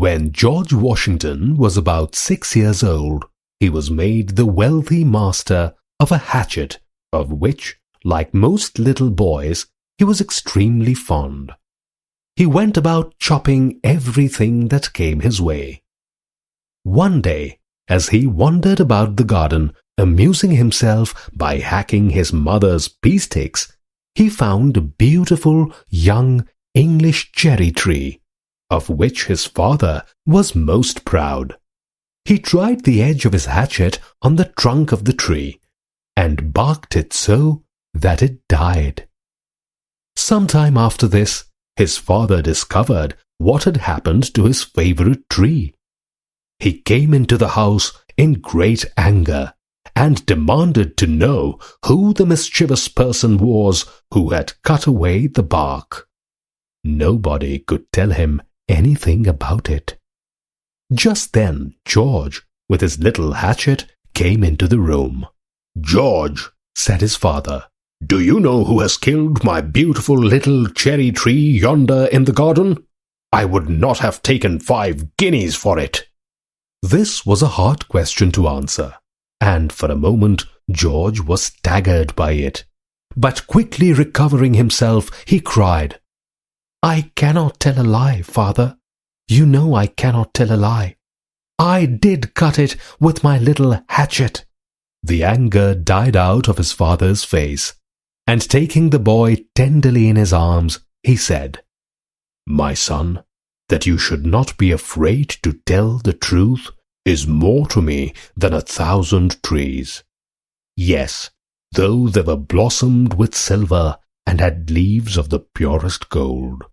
When George Washington was about 6 years old, he was made the wealthy master of a hatchet, of which, like most little boys, he was extremely fond. He went about chopping everything that came his way. One day, as he wandered about the garden, amusing himself by hacking his mother's pea sticks, he found a beautiful young English cherry tree, of which his father was most proud. He tried the edge of his hatchet on the trunk of the tree, and barked it so that it died. Some time after this, his father discovered what had happened to his favorite tree. He came into the house in great anger, and demanded to know who the mischievous person was who had cut away the bark. Nobody could tell him anything about it. Just then George, with his little hatchet, came into the room. "George," said his father, "do you know who has killed my beautiful little cherry tree yonder in the garden? I would not have taken 5 guineas for it." This was a hard question to answer, and for a moment George was staggered by it. But quickly recovering himself, he cried, "I cannot tell a lie, father. You know I cannot tell a lie. I did cut it with my little hatchet." The anger died out of his father's face, and taking the boy tenderly in his arms, he said, "My son, that you should not be afraid to tell the truth is more to me than 1,000 trees. Yes, though they were blossomed with silver and had leaves of the purest gold."